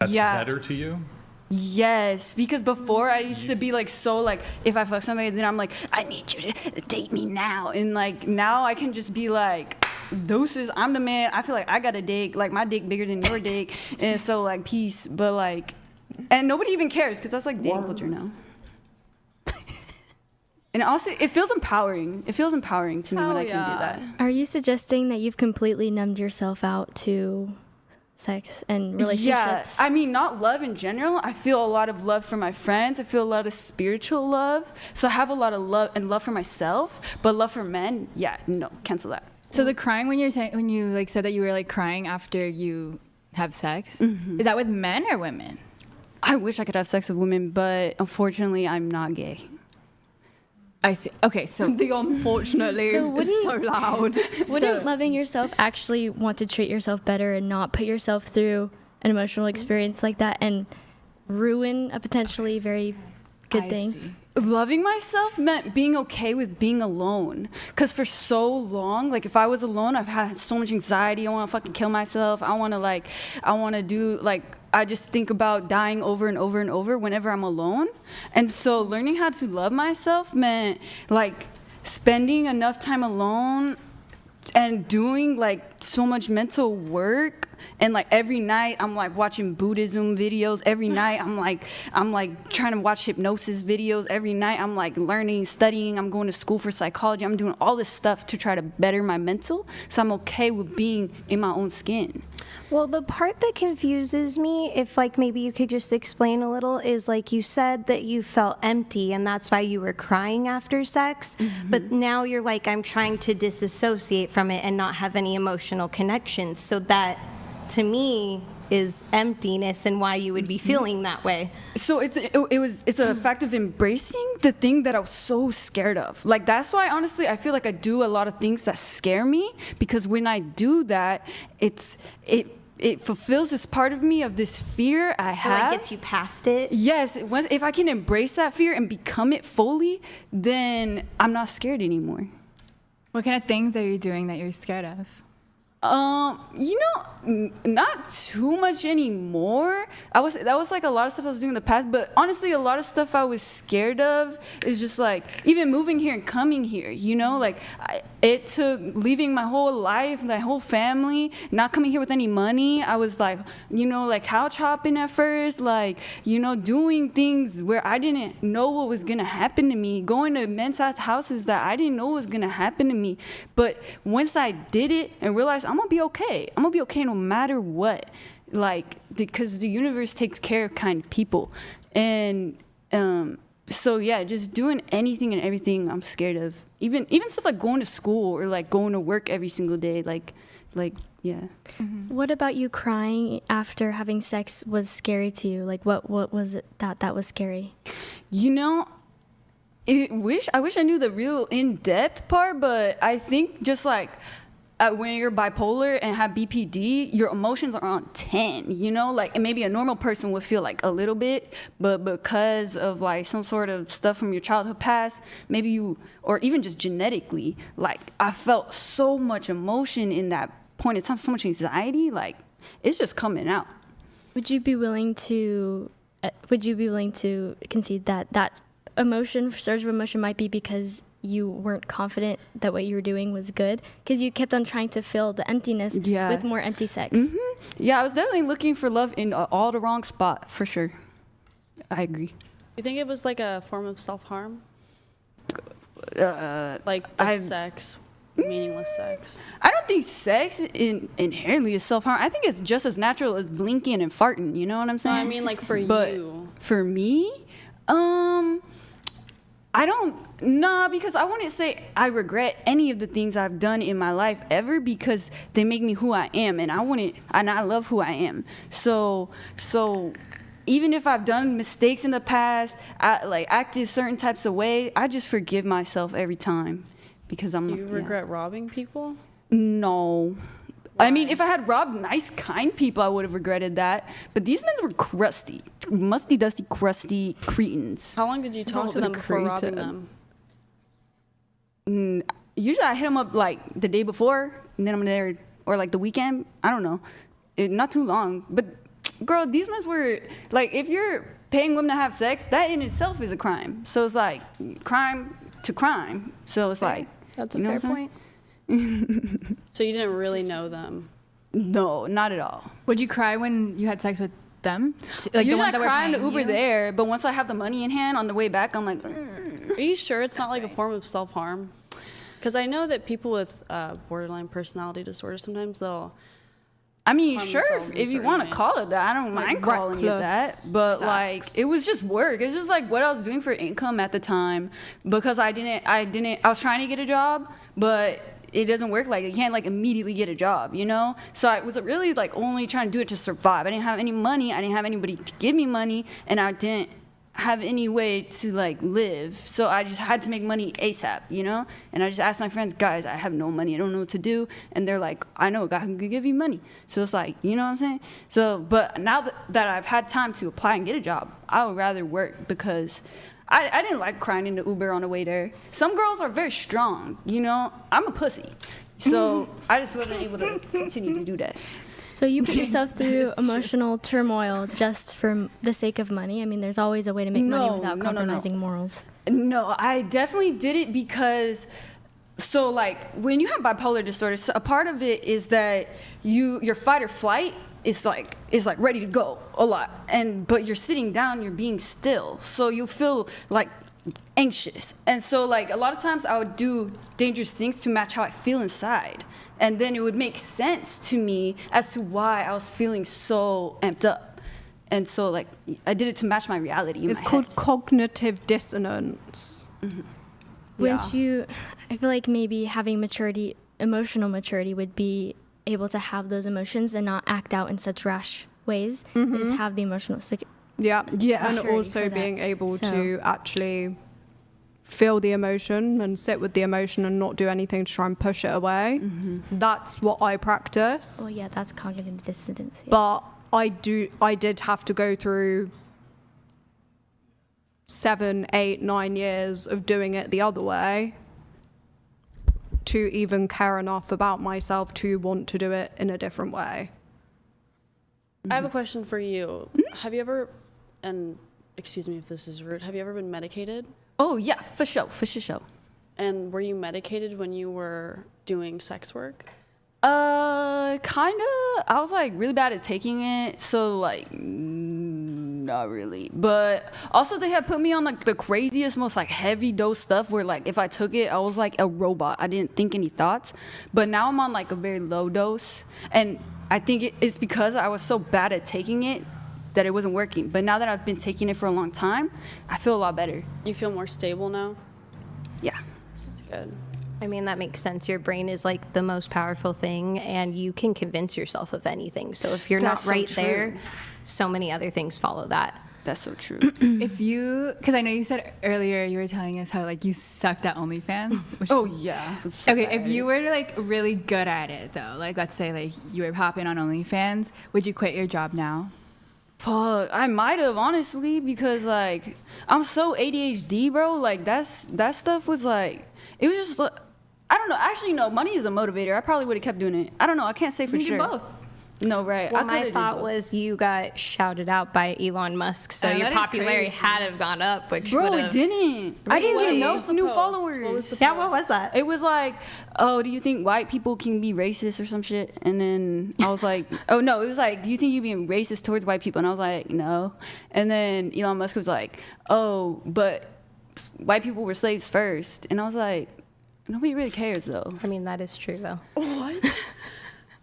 That's better to you? Yes, because before I used to be like so like if I fuck somebody, then I'm like, I need you to date me now, and like now I can just be like, deuces, I'm the man. I feel like I got a dick, like my dick bigger than your dick, and so like peace. But like, and nobody even cares because that's like dating culture now. And also, it feels empowering. It feels empowering to me when I can do that. Are you suggesting that you've completely numbed yourself out to sex and relationships? Yeah, I mean, not love in general. I feel a lot of love for my friends. I feel a lot of spiritual love. So I have a lot of love and love for myself. But love for men, yeah, no, cancel that. So the crying when you like said that you were like crying after you have sex, is that with men or women? I wish I could have sex with women, but unfortunately, I'm not gay. I see. Okay, so The unfortunately is so loud. Wouldn't loving yourself actually want to treat yourself better and not put yourself through an emotional experience like that and ruin a potentially very good thing? See. Loving myself meant being okay with being alone. Because for so long, like if I was alone, I've had so much anxiety. I want to fucking kill myself. I want to do like, I just think about dying over and over and over whenever I'm alone. And so learning how to love myself meant like spending enough time alone and doing like so much mental work. And like every night I'm like watching Buddhism videos. Every night I'm like trying to watch hypnosis videos. Every night I'm like learning, studying. I'm going to school for psychology. I'm doing all this stuff to try to better my mental. So I'm okay with being in my own skin. Well, the part that confuses me, if like maybe you could just explain a little, is like you said that you felt empty and that's why you were crying after sex. But now you're like, I'm trying to disassociate from it and not have any emotional connections. So that, to me, is emptiness and why you would be feeling that way. So it's a fact of embracing the thing that I was so scared of. Like that's why honestly I feel like I do a lot of things that scare me, because when I do that, it fulfills this part of me of this fear I have. It like gets you past it. Yes, if I can embrace that fear and become it fully, then I'm not scared anymore. What kind of things are you doing that you're scared of? Not too much anymore. That was like a lot of stuff I was doing in the past, but honestly, a lot of stuff I was scared of is just like even moving here and coming here, like it took leaving my whole life, my whole family, not coming here with any money. I was like, like couch hopping at first, like, doing things where I didn't know what was gonna happen to me, going to men's houses that I didn't know was gonna happen to me. But once I did it and realized I'm gonna be okay. I'm gonna be okay no matter what, like, because the universe takes care of kind people. And so yeah, just doing anything and everything I'm scared of, even stuff like going to school or like going to work every single day, like yeah. What about you crying after having sex was scary to you? Like what was it that was scary? I wish I knew the real in-depth part, but I think just like when you're bipolar and have BPD, your emotions are on 10, like, and maybe a normal person would feel like a little bit, but because of like some sort of stuff from your childhood past, maybe you, or even just genetically, like I felt so much emotion in that point in time, so much anxiety, like it's just coming out. Would you be willing to concede that emotion, surge of emotion might be because you weren't confident that what you were doing was good, because you kept on trying to fill the emptiness with more empty sex? Yeah, I was definitely looking for love in all the wrong spot, for sure. I agree. You think it was like a form of self-harm? Like sex, meaningless sex? I don't think sex inherently is self-harm. I think it's just as natural as blinking and farting, you know what I'm saying? No, I mean like for you. For me, because I wouldn't say I regret any of the things I've done in my life ever, because they make me who I am, and I love who I am. So even if I've done mistakes in the past, I like acted certain types of way, I just forgive myself every time, because Do you regret robbing people? No. Why? I mean, if I had robbed nice, kind people, I would have regretted that. But these men were crusty, musty, dusty, crusty cretins. How long did you talk to them before robbing them? Usually I hit them up like the day before, and then I'm there, or like the weekend. I don't know. Not too long. But girl, these men were like, if you're paying women to have sex, that in itself is a crime. So it's like crime to crime. So it's like, That's a you know fair what I'm point. So you didn't really know them. No, not at all. Would you cry when you had sex with them? Like the usually ones I that were cry in the paying Uber you? there, but once I have the money in hand on the way back, I'm like, Are you sure it's not like a form of self-harm? Because I know that people with borderline personality disorder, sometimes they'll I mean, harm sure, themselves in if you certain want to ways. call it that, I don't Like mind calling it that. reckless But like, sex. it was just work. It's just like what I was doing for income at the time because I was trying to get a job, but it doesn't work like that. You can't like immediately get a job, you know? So I was really like only trying to do it to survive. I didn't have any money. I didn't have anybody to give me money, and I didn't have any way to like live. So I just had to make money ASAP, you know? And I just asked my friends, guys, I have no money. I don't know what to do. And they're like, I know a guy who could give you money. So it's like, you know what I'm saying? So, but now that I've had time to apply and get a job, I would rather work because I didn't like crying in the Uber on the way there. Some girls are very strong, you know? I'm a pussy. So I just wasn't able to continue to do that. So you put yourself through emotional turmoil just for the sake of money? I mean, there's always a way to make money without compromising morals. No, I definitely did it because, so like when you have bipolar disorder, so a part of it is that your fight or flight is like ready to go a lot, but you're sitting down, you're being still, so you feel like anxious, and so like a lot of times I would do dangerous things to match how I feel inside, and then it would make sense to me as to why I was feeling so amped up, and so like I did it to match my reality. It's called cognitive dissonance. Wouldn't you, I feel like maybe having maturity, emotional maturity would be able to have those emotions and not act out in such rash ways, is have the emotional Yeah, maturity and also for that. being able So- to actually feel the emotion and sit with the emotion and not do anything to try and push it away. That's what I practice. Well, yeah, that's cognitive dissonance. Yeah. But I did have to go through 7, 8, 9 years of doing it the other way to even care enough about myself to want to do it in a different way. I have a question for you. Have you ever, and excuse me if this is rude, have you ever been medicated? Oh yeah, for sure. And were you medicated when you were doing sex work? Kinda. I was like really bad at taking it, so like not really. But also they had put me on like the craziest, most like heavy dose stuff where like if I took it, I was like a robot. I didn't think any thoughts. But now I'm on like a very low dose, and I think it's because I was so bad at taking it that it wasn't working. But now that I've been taking it for a long time, I feel a lot better. You feel more stable now? Yeah. That's good. I mean, that makes sense. Your brain is like the most powerful thing, and you can convince yourself of anything. So if you're That's not so right true. there, so many other things follow that. That's so true. If you, because I know you said earlier you were telling us how like you sucked at OnlyFans. Which, Oh yeah. it was so okay, bad. if you were like really good at it though, like let's say like you were popping on OnlyFans, would you quit your job now? Fuck, I might have honestly because like I'm so ADHD, bro. Like that stuff was like it was just like, I don't know. Actually, no. Money is a motivator. I probably would have kept doing it. I don't know. I can't say for You can sure. do both. No, right. Well, I my coulda did thought both. was you got shouted out by Elon Musk, so Oh, your that is popularity crazy. had to have gone up, which Bro, would it have. didn't. I didn't Really? get What no was the new post? followers. What was the Yeah, what was that? It was like, oh, do you think white people can be racist or some shit? And then I was like, oh no, it was like, do you think you're being racist towards white people? And I was like, no. And then Elon Musk was like, oh, but white people were slaves first. And I was like, nobody really cares though. I mean, that is true, though. What?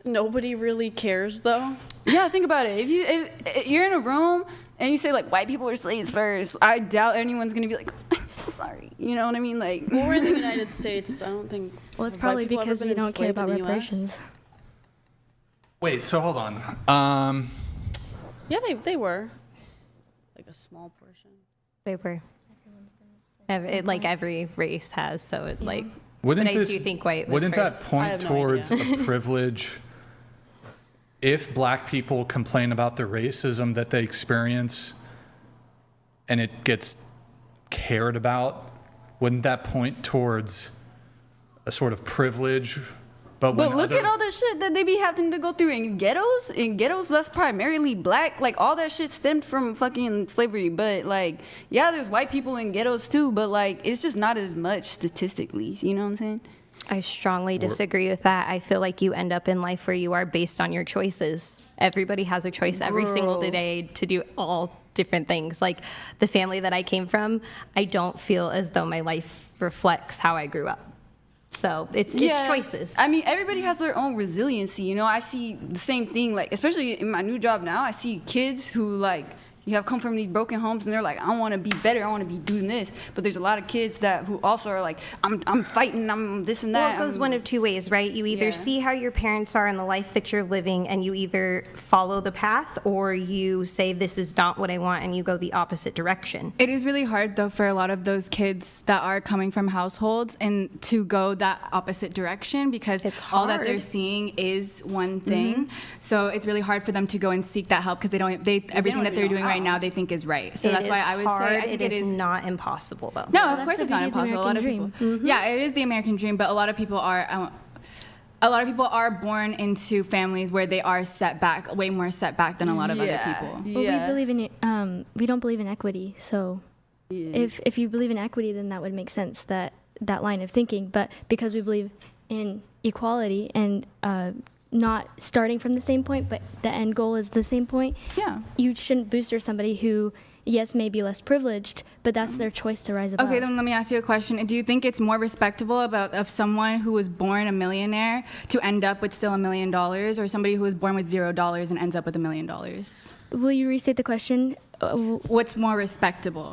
Nobody really cares though. Yeah, think about it. If you're in a room and you say like white people are slaves first, I doubt anyone's gonna be like, I'm so sorry. You know what I mean? Like, Well, we're in the United States. I don't think. Well, it's have white probably people ever because been we don't care enslaved about in the US? reparations. Wait, so hold on. Yeah, they were. Like a small portion. They were. Like every race has, so it like. Wouldn't But I this, do think white was wouldn't that first. I point have no towards idea. a privilege if black people complain about the racism that they experience and it gets cared about? Wouldn't that point towards a sort of privilege But But look at all the shit that they be having to go through in ghettos. In ghettos, that's primarily black. Like, all that shit stemmed from fucking slavery. But, like, yeah, there's white people in ghettos too. But, like, it's just not as much statistically. You know what I'm saying? I strongly disagree with that. I feel like you end up in life where you are based on your choices. Everybody has a choice every single day to do all different things. Like, the family that I came from, I don't feel as though my life reflects how I grew up. So it's choices. I mean, everybody has their own resiliency. You know, I see the same thing, like, especially in my new job now, I see kids who, like, you have come from these broken homes and they're like, I want to be better, I want to be doing this. But there's a lot of kids that who also are like, I'm fighting, I'm this and that. Well, it goes one of two ways, right? You either see how your parents are in the life that you're living and you either follow the path, or you say, this is not what I want, and you go the opposite direction. It is really hard, though, for a lot of those kids that are coming from households and to go that opposite direction, because It's all that hard. they're seeing is one thing. So it's really hard for them to go and seek that help, because everything that they're doing right now they think is right. So that's why I would say I think it is not impossible, though. No, of that's course the it's not beauty of the impossible. A lot of people, American yeah, it is the American dream, but a lot of people are born into families where they are set back, way more set back than a lot of other people. Well, we believe in it. We don't believe in equity. So if you believe in equity, then that would make sense, that line of thinking. But because we believe in equality and not starting from the same point, but the end goal is the same point. Yeah. You shouldn't booster somebody who, yes, may be less privileged, but that's their choice to rise above. Okay, then let me ask you a question. Do you think it's more respectable of someone who was born a millionaire to end up with still $1 million, or somebody who was born with $0 and ends up with $1 million? Will you restate the question? What's more respectable?